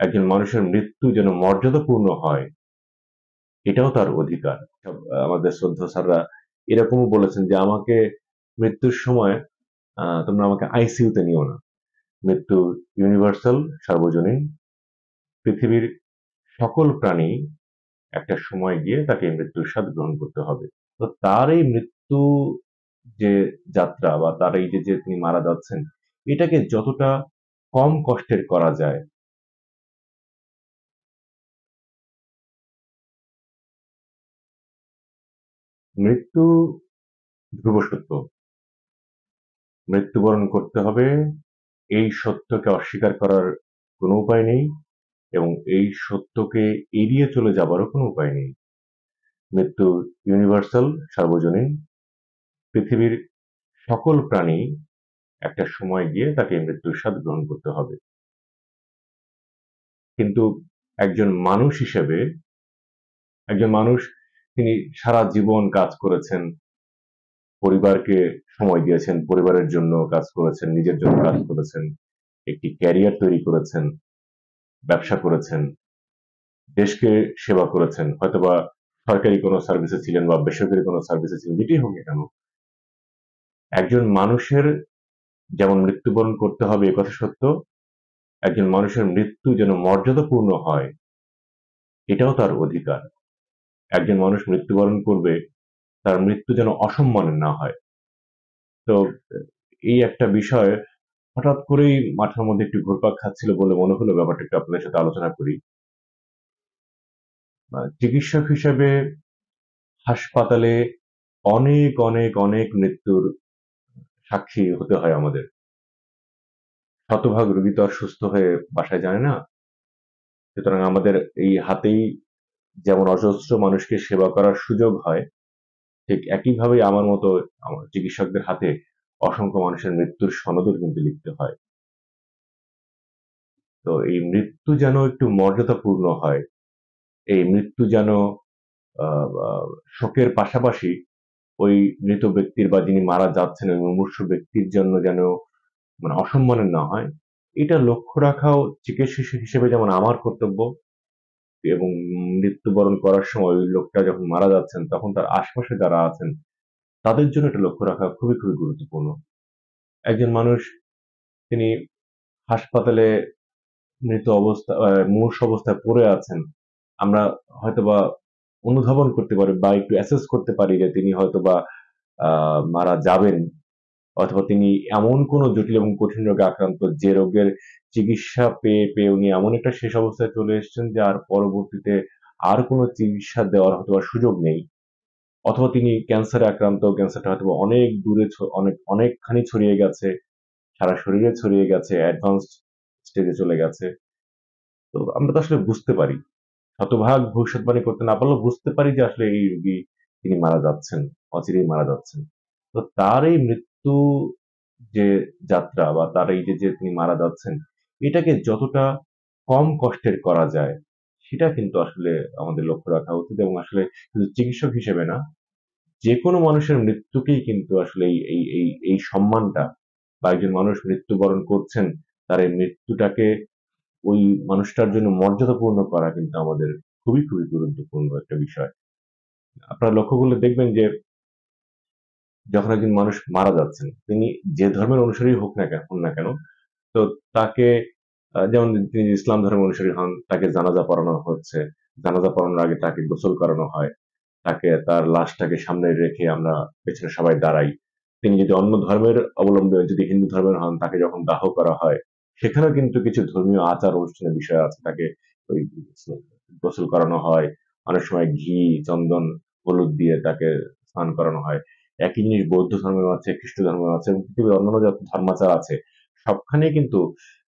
একজন মানুষের মৃত্যু যেন মর্যাদাপূর্ণ হয়, এটাও তার অধিকার। আমাদের শ্রদ্ধা স্যাররা এরকমও বলেছেন যে আমাকে মৃত্যুর সময় তোমরা আমাকে আইসিইউতে নিও না। মৃত্যু ইউনিভার্সাল, সার্বজনীন। পৃথিবীর সকল প্রাণী একটা সময় গিয়ে তাকে মৃত্যুর স্বাদ গ্রহণ করতে হবে। তো তার এই মৃত্যু যে যাত্রা বা তার এই যে তিনি মারা যাচ্ছেন, এটাকে যতটা কম কষ্টের করা যায়। মৃত্যু ধ্রুব সত্য। মৃত্যুবরণ করতে হবে, এই সত্যকে অস্বীকার করার কোনো উপায় নেই এবং এই সত্যকে এড়িয়ে চলে যাবারও কোনো উপায় নেই। মৃত্যু ইউনিভার্সাল, সার্বজনীন। পৃথিবীর সকল প্রাণী একটা সময় গিয়ে তাকে মৃত্যুর স্বাদ গ্রহণ করতে হবে। কিন্তু একজন মানুষ হিসেবে, একজন মানুষ তিনি সারা জীবন কাজ করেছেন, পরিবারকে সময় দিয়েছেন, পরিবারের জন্য কাজ করেছেন, নিজের জন্য কাজ করেছেন, একটি ক্যারিয়ার তৈরি করেছেন, ব্যবসা করেছেন, দেশকে সেবা করেছেন, হয়তোবা সরকারি কোনো সার্ভিসে ছিলেন বা বেসরকারি কোনো সার্ভিসে ছিলেন, যেটি হোক না কেন, একজন মানুষের যেমন মৃত্যুবরণ করতে হবে এ কথা সত্য, একজন মানুষের মৃত্যু যেন মর্যাদাপূর্ণ হয়, এটাও তার অধিকার। একজন মানুষ মৃত্যুবরণ করবে, তার মৃত্যু যেন অসম্মানের না হয়। তো এই একটা বিষয় হঠাৎ করেই মাথার মধ্যে একটু ঘুরপাক খাচ্ছিল বলে মনে হলো ব্যাপারটা একটু আপনাদের সাথে আলোচনা করি। চিকিৎসক হিসেবে হাসপাতালে অনেক অনেক অনেক মৃত্যুর সাক্ষী হতে হয় আমাদের। শতভাগ রোগী তো আর সুস্থ হয়ে বাসায় যায় না। সুতরাং আমাদের এই হাতেই যেমন অজস্র মানুষকে সেবা করার সুযোগ হয়, ঠিক একইভাবে আমার মতো আমার চিকিৎসকদের হাতে অসংখ্য মানুষের মৃত্যুর সনদও কিন্তু লিখতে হয়। তো এই মৃত্যু যেন একটু মর্যাদাপূর্ণ হয়, এই মৃত্যু যেন শোকের পাশাপাশি ওই মৃত ব্যক্তির বা যিনি মারা যাচ্ছেন ওই মুমূর্ষু ব্যক্তির জন্য যেন মানে অসম্মানের না হয়, এটা লক্ষ্য রাখাও চিকিৎসক হিসেবে যেমন আমার কর্তব্য এবং মৃত্যুবরণ করার সময় ওই লোকটা যখন মারা যাচ্ছেন তখন তার আশপাশে যারা আছেন তাদের জন্য এটা লক্ষ্য রাখা খুবই খুবই গুরুত্বপূর্ণ। একজন মানুষ তিনি হাসপাতালে মৃত অবস্থা মুমূর্ষু অবস্থায় পড়ে আছেন, আমরা হয়তোবা অনুধাবন করতে পারি বা একটু অ্যাসেস করতে পারি যে তিনি হয়তোবা মারা যাবেন, অথবা তিনি এমন কোনো জটিল এবং কঠিন রোগে আক্রান্ত যে রোগের চিকিৎসা পেয়ে পেয়ে উনি এমন একটা শেষ অবস্থায় চলে এসেছেন যে আর পরবর্তীতে আর কোনো চিকিৎসা দেওয়ার হয়তো সুযোগ নেই, অথবা তিনি ক্যান্সারে আক্রান্ত, ক্যান্সারটা হয়তো অনেক দূরে অনেক অনেকখানি ছড়িয়ে গেছে, সারা শরীরে ছড়িয়ে গেছে, অ্যাডভান্সড স্টেজে চলে গেছে। তো আমরা তো আসলে বুঝতে পারি, শতভাগ ভবিষ্যৎবাণী করতে না পারলেও বুঝতে পারি যে আসলে এই রোগী তিনি মারা যাচ্ছেন, অচিরেই মারা যাচ্ছেন। তো তার এই মৃত্যু যে যাত্রা বা তার এই যে তিনি মারা যাচ্ছেন, এটাকে যতটা কম কষ্টের করা যায়, সেটা কিন্তু আসলে আমাদের লক্ষ্য রাখা উচিত এবং আসলে শুধু চিকিৎসক হিসেবে না, যেকোনো মানুষের মৃত্যুকেই কিন্তু আসলে এই সম্মানটা বা একজন মানুষ মৃত্যুবরণ করছেন, তার এই মৃত্যুটাকে ওই মানুষটার জন্য মর্যাদাপূর্ণ করা কিন্তু আমাদের খুবই, খুবই গুরুত্বপূর্ণ একটা বিষয়। আপনারা লক্ষ্য করলে দেখবেন যে যখন একজন মানুষ মারা যাচ্ছেন, তিনি যে ধর্মের অনুসারী হন না কেন, তো তাকে যেমন তিনি ইসলাম ধর্মের অনুসারী হন, তাকে জানাজা পড়ানো হচ্ছে। জানাজা পড়ানোর আগে তাকে গোসল করানো হয়। তাকে তার লাশটাকে সামনে রেখে আমরা পেছনে সবাই দাঁড়াই। তিনি যদি অন্য ধর্মের অবলম্বী যদি হিন্দু ধর্মের হন, তাকে যখন দাহ করা হয়, সেখানেও কিন্তু কিছু ধর্মীয় আচার অনুষ্ঠানের বিষয় আছে। তাকে ওই গোসল করানো হয়। অনেক সময় ঘি, চন্দন, হলুদ দিয়ে তাকে স্নান করানো হয়। একই জিনিস বৌদ্ধ ধর্মেও আছে, খ্রিস্ট ধর্মেও আছে এবং পৃথিবীর অন্যান্য যত ধর্মাচার আছে, সবখানেই কিন্তু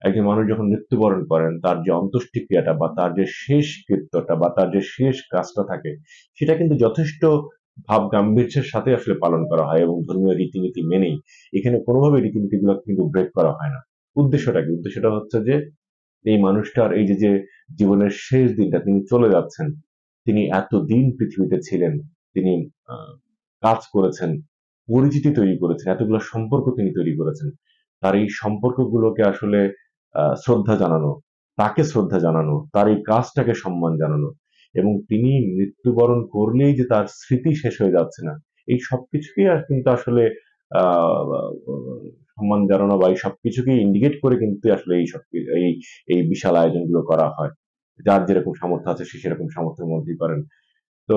একজন মানুষ যখন মৃত্যুবরণ করেন, তার যে অন্ত্যেষ্টিক্রিয়াটা বা তার যে শেষ কৃত্যটা বা তার যে শেষ কাজটা থাকে, সেটা কিন্তু যথেষ্ট ভাব গাম্ভীর্যের সাথে আসলে পালন করা হয় এবং ধর্মীয় রীতিনীতি মেনেই। এখানে কোনোভাবে রীতিনীতিগুলো কিন্তু ব্রেক করা হয় না। উদ্দেশ্যটা কি? উদ্দেশ্যটা হচ্ছে যে এই মানুষটার এই যে জীবনের শেষ দিনটা তিনি চলে যাচ্ছেন, তিনি এতদিন পৃথিবীতে ছিলেন, তিনি কাজ করেছেন, পরিচিতি তৈরি করেছেন, এতগুলো সম্পর্ক তিনি তৈরি করেছেন। তার এই সম্পর্কগুলোকে আসলে শ্রদ্ধা জানানো, তাকে শ্রদ্ধা জানানো, তার এই কাজটাকে সম্মান জানানো, এবং তিনি মৃত্যুবরণ করলেই যে তার স্মৃতি শেষ হয়ে যাচ্ছে না, এই সবকিছুকেই আর কিন্তু আসলে আহ সম্মান জানানো বা এই সবকিছুকেই ইন্ডিকেট করে কিন্তু আসলে এই এই বিশাল আয়োজনগুলো করা হয়। যার যেরকম সামর্থ্য আছে সে সেরকম সামর্থ্যের মধ্যেই করেন। তো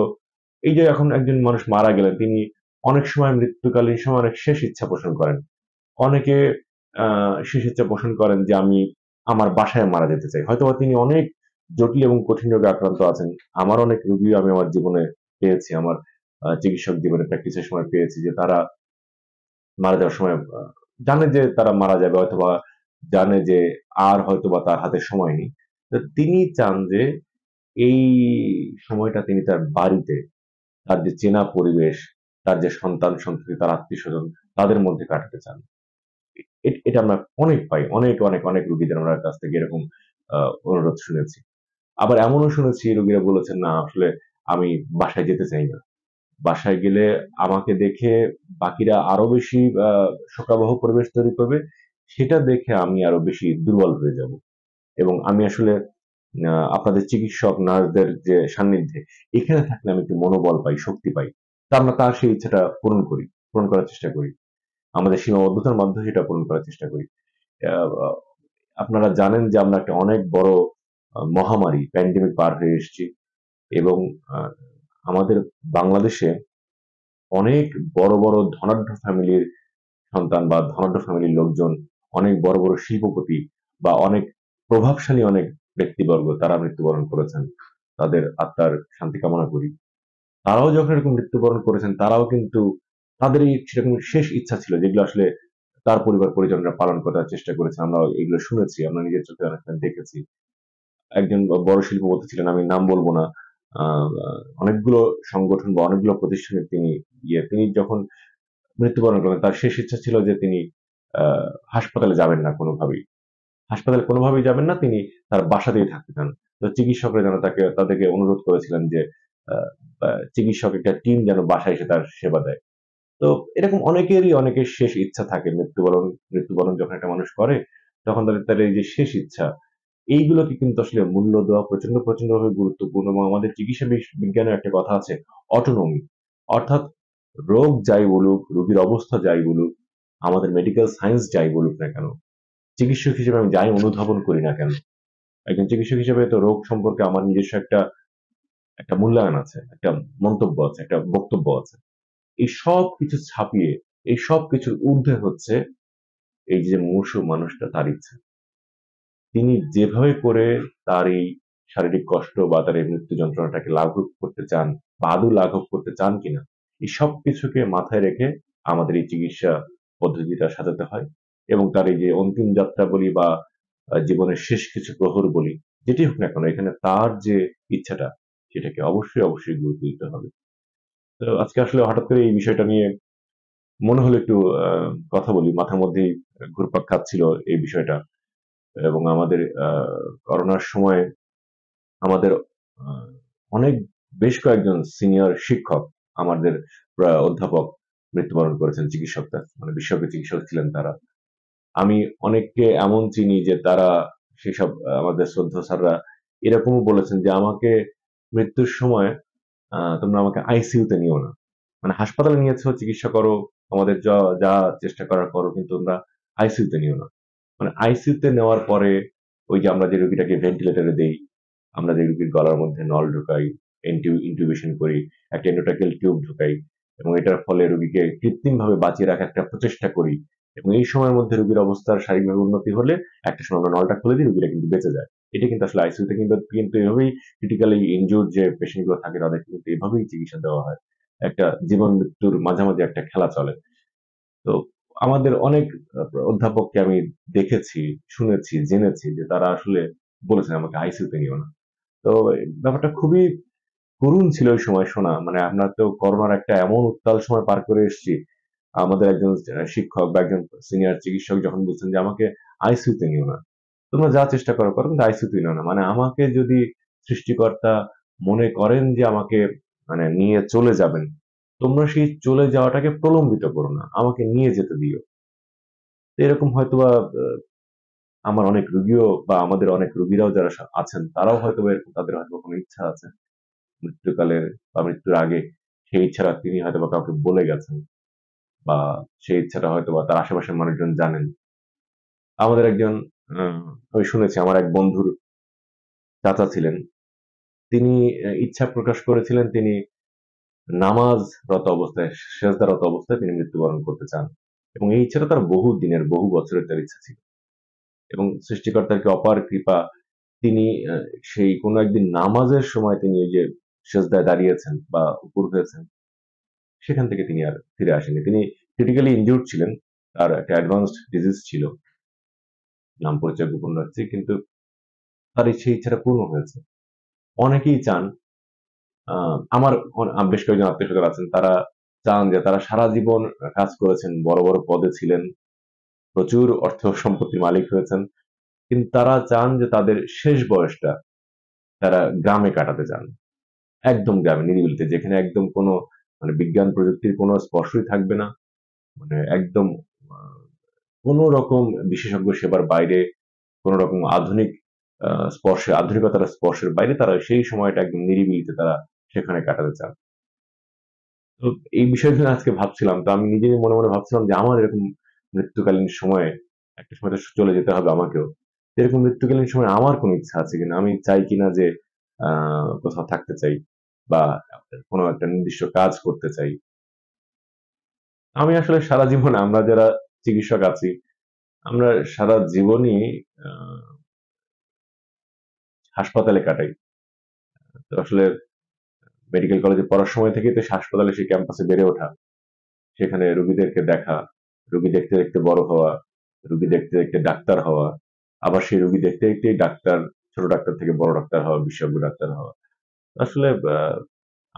এই যে এখন একজন মানুষ মারা গেলেন, তিনি অনেক সময় মৃত্যুকালীন সময় অনেক শেষ ইচ্ছা পোষণ করেন। অনেকে শেষ ইচ্ছা পোষণ করেন যে আমি আমার বাসায় মারা যেতে চাই। হয়তোবা তিনি অনেক জটিল এবং কঠিন রোগে আক্রান্ত আছেন। আমার অনেক রোগী আমি আমার জীবনে পেয়েছি, আমার চিকিৎসক জীবনে প্র্যাকটিসের সময় পেয়েছি যে তারা মারা যাওয়ার সময় জানে যে তারা মারা যাবে, অথবা জানে যে আর হয়তোবা তার হাতে সময় নেই। তো তিনি চান যে এই সময়টা তিনি তার বাড়িতে, তার যে চেনা পরিবেশ, তার যে সন্তান-সন্ততি, তার আত্মীয়স্বজন, তাদের মধ্যে কাটাতে চান। এটা আমরা অনেক পাই। অনেক রোগীদের আমরা কাছ থেকে এরকম অনুরোধ শুনেছি। আবার এমনও শুনেছি রোগীরা বলেছেন, "না আসলে আমি বাসায় যেতে চাই না। বাসায় গেলে আমাকে দেখে বাকিরা আরো বেশি আ শোকাবহ পরিবেশ তৈরি করবে। সেটা দেখে আমি আরো বেশি দুর্বল হয়ে যাব। এবং আমি আসলে আপনাদের চিকিৎসক, নার্সদের যে সান্নিধ্যে, এখানে থাকলে আমি একটু মনোবল পাই, শক্তি পাই।" তা আমরা তার সেই ইচ্ছাটা পূরণ করার চেষ্টা করি। আমাদের সীমাবদ্ধতার মাধ্যমে সেটা পূরণ করার চেষ্টা করি। আ আ আপনারা জানেন যে আমরা একটা অনেক বড় মহামারী প্যান্ডেমিক পার হয়ে এসেছি, এবং আ আমাদের বাংলাদেশে অনেক বড় ধনাঢ্য ফ্যামিলির সন্তান বা ধনাঢ্য ফ্যামিলির লোকজন, অনেক বড় শিল্পপতি বা অনেক প্রভাবশালী অনেক ব্যক্তিবর্গ তারা মৃত্যুবরণ করেছেন। তাদের আত্মার শান্তি কামনা করি। তারাও যখন এরকম মৃত্যুবরণ করেছেন, তারাও কিন্তু তাদেরই সেরকম শেষ ইচ্ছা ছিল যেগুলো আসলে তার পরিবার-পরিজনরা পালন করার চেষ্টা করেছে। আমরা এগুলো শুনেছি, আমরা নিজের চোখে অনেকটা দেখেছি। একজন বড় শিল্পপতি ছিলেন, আমি নাম বলব না। আ আ অনেকগুলো সংগঠন বা অনেকগুলো প্রতিষ্ঠানের তিনি যখন মৃত্যুবরণ করেন, তার শেষ ইচ্ছা ছিল যে তিনি আ হাসপাতালে যাবেন না কোনোভাবেই। হাসপাতালে কোনোভাবেই যাবেন না, তিনি তার বাসাতেই থাকতে চান। তো চিকিৎসকরা যেন তাদেরকে অনুরোধ করেছিলেন যে আ আ চিকিৎসক একটা টিম যেন বাসায় এসে তার সেবা দেয়। তো এরকম অনেকের শেষ ইচ্ছা থাকে। মৃত্যুবরণ যখন একটা মানুষ করে, তখন তাদের এই যে শেষ ইচ্ছা, এইগুলোকে কিন্তু আসলে মূল্য দেওয়া প্রচন্ডভাবে গুরুত্বপূর্ণ, এবং আমাদের চিকিৎসা বিজ্ঞানের একটা কথা আছে, অটোনমি। অর্থাৎ রোগ যাই বলুক, রোগীর অবস্থা যাই বলুক, আমাদের মেডিকেল সায়েন্স যাই বলুক না কেন, চিকিৎসক হিসেবে আমি যাই অনুধাবন করি না কেন, একজন চিকিৎসক হিসেবে তো রোগ সম্পর্কে আমার নিজস্ব একটা মূল্যায়ন আছে, একটা মন্তব্য আছে, একটা বক্তব্য আছে। এই সবকিছু ছাপিয়ে, এই সবকিছুর ঊর্ধ্বে হচ্ছে এই যে মুমূর্ষু মানুষটা, তার ইচ্ছা। তিনি যেভাবে করে তার এই শারীরিক কষ্ট বা তার এই মৃত্যু যন্ত্রণাটাকে লাঘব করতে চান, বা আদৌ লাঘব করতে চান কিনা, এই সবকিছুকে মাথায় রেখে আমাদের এই চিকিৎসা পদ্ধতিটা সাজাতে হয়। এবং তার এই যে অন্তিম যাত্রা বলি বা জীবনের শেষ কিছু প্রহর বলি, যেটি হোক না কেন, এখানে তার যে ইচ্ছাটা, সেটাকে অবশ্যই গুরুত্ব দিতে হবে। তো আজকে আসলে হঠাৎ করে এই বিষয়টা নিয়ে মনে হলো একটু কথা বলি। মাথার মধ্যেই ঘুরপাক খাচ্ছিল এই বিষয়টা। এবং আমাদের করোনার সময়ে আমাদের আ অনেক বেশ কয়েকজন সিনিয়র শিক্ষক, আমাদের অধ্যাপক মৃত্যুবরণ করেছেন, চিকিৎসকরা মানে বিশেষজ্ঞ চিকিৎসক ছিলেন তারা। আমি অনেককে এমন চিনি যে তারা সেসব আমাদের শ্রদ্ধেয় স্যাররা এরকমও বলেছেন যে, "আমাকে মৃত্যুর সময় তোমরা আমাকে আইসিইউতে নিও না। মানে হাসপাতালে নিয়েছো, চিকিৎসা করো, তোমাদের যা চেষ্টা করার করো, কিন্তু তোমরা আইসিইউতে নিও না।" মানে আইসিইউতে নেওয়ার পরে ওই যে আমরা যে রোগীটাকে ভেন্টিলেটরে দেই, আমরা যে রোগীর গলার মধ্যে নল ঢুকাই, ইন্টিউবেশন করি, একটা এন্ডোট্রাকিয়াল টিউব ঢুকাই, এবং এটার ফলে রোগীকে কৃত্রিমভাবে বাঁচিয়ে রাখার একটা প্রচেষ্টা করি। এবং এই সময়ের মধ্যে রোগীর অবস্থার শারীরিকভাবে উন্নতি হলে একটা সময় আমরা নলটা খুলে দিই, রোগীরা কিন্তু বেঁচে যায়। এটা কিন্তু আসলে আইসিইউতে কিন্তু এভাবেই ক্রিটিক্যালি ইনজুরড যে পেশেন্ট গুলো থাকে তাদেরকে কিন্তু এভাবেই চিকিৎসা দেওয়া হয়। একটা জীবন মৃত্যুর মাঝামাঝি একটা খেলা চলে। তো আমাদের অনেক অধ্যাপককে আমি দেখেছি, শুনেছি, জেনেছি যে তারা আসলে বলেছেন আমাকে আইসিইউতে নিও না। তো ব্যাপারটা খুবই করুণ ছিল ওই সময় শোনা। মানে আমরা তো করোনার একটা এমন উত্তাল সময় পার করে এসেছি। আমাদের একজন শিক্ষক বা একজন সিনিয়র চিকিৎসক যখন বলছেন যে আমাকে আইসিইউতে নিও না। তোমরা যা চেষ্টা করো, কিন্তু আইসিইউতে নিও না। মানে আমাকে যদি সৃষ্টিকর্তা মনে করেন যে আমাকে মানে নিয়ে চলে যাবেন, তোমরা সেই চলে যাওয়াটাকে প্রলম্বিত করো না। আমাকে নিয়ে যেতে দিও। তো এরকম হয়তোবা আমার অনেক রুগীও বা আমাদের অনেক রুগীরাও যারা আছেন তারাও হয়তো এরকম তাদের হয়তো কোনো ইচ্ছা আছে মৃত্যুকালের বা মৃত্যুর আগে সেই ইচ্ছাটা তিনি হয়তো বা কাউকে বলে গেছেন বা সেই ইচ্ছাটা হয়তো বা তার আশেপাশের মানুষজন জানেন। আমাদের একজন আমি শুনেছি আমার এক বন্ধুর চাচা ছিলেন। তিনি ইচ্ছা প্রকাশ করেছিলেন তিনি নামাজরত অবস্থায়, সেজদারত অবস্থায় তিনি মৃত্যুবরণ করতে চান। এবং এই ইচ্ছাটা তার বহু দিনের, বহু বছরের তার ইচ্ছা ছিল। এবং সৃষ্টিকর্তার কি অপার কৃপা, তিনি সেই কোনো একদিন নামাজের সময় তিনি এই যে সেজদায় দাঁড়িয়েছেন বা উপর হয়েছেন, সেখান থেকে তিনি আর ফিরে আসেননি। তিনি ক্রিটিক্যালি ইনজিউরড ছিলেন। তার একটা অ্যাডভান্সড ডিজিজ ছিল। নাম পরিচয় গোপন রাখছি। কিন্তু তার সেই ইচ্ছাটা পূর্ণ হয়েছে। অনেকেই চান আমার বেশ কয়েকজন আত্মীয়-স্বজন আছেন, তারা চান যে তারা সারা জীবন কাজ করেছেন, বড়, বড় পদে ছিলেন, প্রচুর অর্থ সম্পত্তির মালিক হয়েছেন। কিন্তু তারা চান যে তাদের শেষ বয়সটা তারা গ্রামে কাটাতে চান। একদম গ্রামে নিরিবিলিতে যেখানে একদম কোনো মানে বিজ্ঞান প্রযুক্তির কোনো স্পর্শই থাকবে না। মানে একদম আ কোনো রকম বিশেষজ্ঞ সেবার বাইরে, কোনো রকম আধুনিক আধুনিকতার স্পর্শের বাইরে তারা সেই সময়টা একদম নিরিবিলিতে তারা সেখানে কাটাতে চান। তো এই বিষয়গুলো আজকে ভাবছিলাম। তো আমি নিজেই মনে, মনে ভাবছিলাম যে আমার এরকম মৃত্যুকালীন সময়ে একটা সময় তো চলে যেতে হবে আমাকেও। এরকম মৃত্যুকালীন সময়ে আমার কোনো ইচ্ছা আছে কিনা? আমি চাই কিনা যে আ কোথাও থাকতে চাই বা কোনো একটা নির্দিষ্ট কাজ করতে চাই। আমি আসলে সারা জীবন আমরা যারা চিকিৎসক আছি, আমরা সারা জীবনই আ হাসপাতালে কাটাই। তো আসলে মেডিকেল কলেজে পড়ার সময় থেকেই তো হাসপাতালে সেই ক্যাম্পাসে বেড়ে ওঠা। সেখানে রোগীদেরকে দেখা, রোগী দেখতে, দেখতে বড় হওয়া, রোগী দেখতে, দেখতে ডাক্তার হওয়া, আবার সেই রোগী দেখতে, দেখতেই ডাক্তার, ছোট ডাক্তার থেকে বড় ডাক্তার হওয়া, বিশেষজ্ঞ ডাক্তার হওয়া। আসলে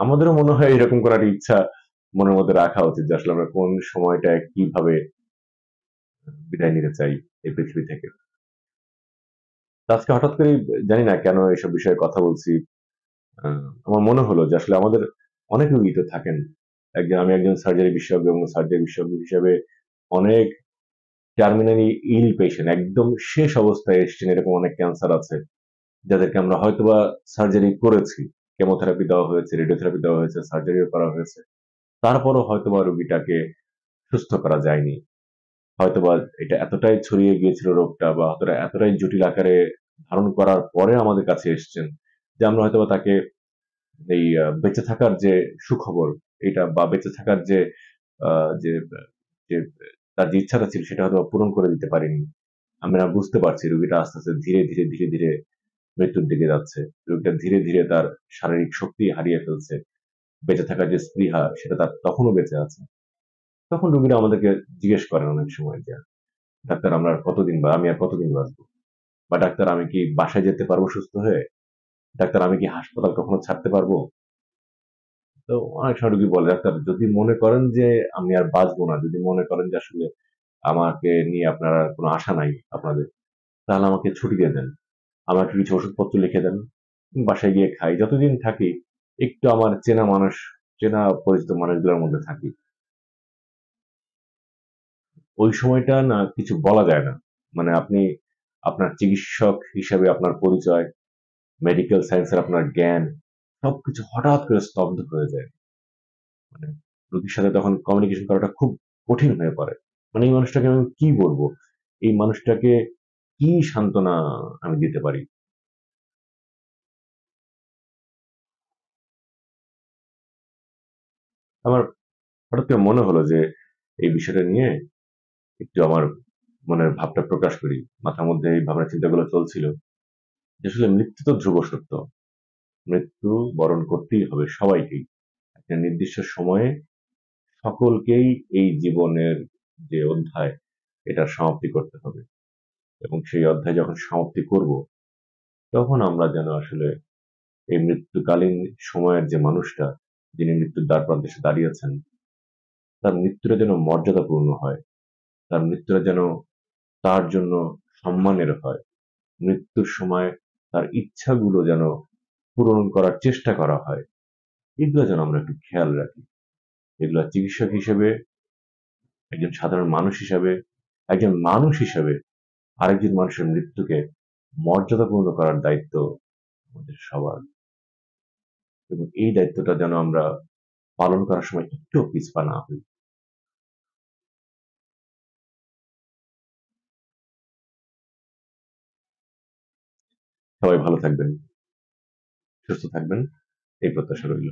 আমাদেরও মনে হয় এরকম করার ইচ্ছা মনের মধ্যে রাখা উচিত যে আসলে আমরা কোন সময়টায় কিভাবে বিদায় নিতে চাই এই পৃথিবী থেকে। তো আজকে হঠাৎ করেই জানি না কেন এসব বিষয়ে কথা বলছি। আ আমার মনে হলো যে আসলে আমাদের অনেক রোগী তো থাকেন। আমি একজন সার্জারি বিশেষজ্ঞ এবং সার্জারি বিশেষজ্ঞ হিসেবে অনেক টার্মিনালি ইল পেশেন্ট একদম শেষ অবস্থায় এসছেন এরকম অনেক ক্যান্সার আছে যাদেরকে আমরা হয়তোবা সার্জারি করেছি, কেমোথেরাপি দেওয়া হয়েছে, রেডিওথেরাপি দেওয়া হয়েছে, সার্জারিও করা হয়েছে, তারপরও হয়তোবা রোগীটাকে সুস্থ করা যায়নি। হয়তোবা এটা এতটাই ছড়িয়ে গিয়েছিল রোগটা বা এতটাই জটিল আকারে ধারণ করার পরে আমাদের কাছে এসছেন যে আমরা হয়তোবা তাকে এই বেঁচে থাকার যে সুখবর এটা বা বেঁচে থাকার যে যে যে তার যে ইচ্ছাটা ছিল সেটা হয়তো পূরণ করে দিতে পারিনি। আমরা বুঝতে পারছি রোগীটা আস্তে, আস্তে ধীরে, ধীরে মৃত্যুর দিকে যাচ্ছে। রোগীটা ধীরে, ধীরে তার শারীরিক শক্তি হারিয়ে ফেলছে। বেঁচে থাকার যে স্পৃহা সেটা তার তখনও বেঁচে আছে। তখন রোগীরা আমাদেরকে জিজ্ঞেস করেন অনেক সময় যে, "ডাক্তার আমরা আর কতদিন বা আমি আর কতদিন বাঁচবো? বা ডাক্তার আমি কি বাসায় যেতে পারবো সুস্থ হয়ে? ডাক্তার আমি কি হাসপাতাল কখনো ছাড়তে পারবো?" তো অনেক সময় রোগী বলে, "ডাক্তার যদি মনে করেন যে আমি আর বাঁচবো না, যদি মনে করেন যে আসলে আমাকে নিয়ে আপনার আর কোনো আশা নাই আপনাদের, তাহলে আমাকে ছুটি দিয়ে দেন। আমাকে কিছু ওষুধপত্র লিখে দেন। বাসায় গিয়ে খাই। যতদিন থাকি একটু আমার চেনা মানুষ, চেনা পরিচিত মানুষগুলোর মধ্যে থাকি। ওই সময়টা না কিছু বলা যায় না। মানে আপনি আপনার চিকিৎসক হিসেবে আপনার পরিচয়, মেডিকেল সায়েন্স এর আপনার জ্ঞান সবকিছু হঠাৎ করে স্তব্ধ হয়ে যায়। মানে রোগীর সাথে তখন কমিউনিকেশন করাটা খুব কঠিন হয়ে পড়ে। মানে এই মানুষটাকে আমি কি বলবো? এই মানুষটাকে কি সান্ত্বনা আমি দিতে পারি? আমার হঠাৎ করে মনে হলো যে এই বিষয়টা নিয়ে একটু আমার মনের ভাবটা প্রকাশ করি। মাথার মধ্যে এই ভাবনা চিন্তাগুলো চলছিল। যে আসলে মৃত্যু তো ধ্রুব সত্য। মৃত্যু বরণ করতেই হবে সবাইকেই। একটা নির্দিষ্ট সময়ে সকলকেই এই জীবনের যে অধ্যায়, এটার সমাপ্তি করতে হবে। এবং সেই অধ্যায় যখন সমাপ্তি করব, তখন আমরা যেন আসলে এই মৃত্যুকালীন সময়ের যে মানুষটা, যিনি মৃত্যুর দ্বারপ্রান্তে এসে দাঁড়িয়েছেন, তার মৃত্যুটা যেন মর্যাদাপূর্ণ হয়। তার মৃত্যুটা যেন তার জন্য সম্মানের হয়। মৃত্যুর সময় তার ইচ্ছাগুলো যেন পূরণ করার চেষ্টা করা হয়। এগুলো যেন আমরা একটু খেয়াল রাখি। এগুলা চিকিৎসক হিসেবে, একজন সাধারণ মানুষ হিসাবে, একজন মানুষ হিসাবে আরেকজন মানুষের মৃত্যুকে মর্যাদাপূর্ণ করার দায়িত্ব আমাদের সবার। এবং এই দায়িত্বটা যেন আমরা পালন করার সময় একটুও পিছপা না হই। সবাই ভালো থাকবেন, সুস্থ থাকবেন, এই প্রত্যাশা রইল।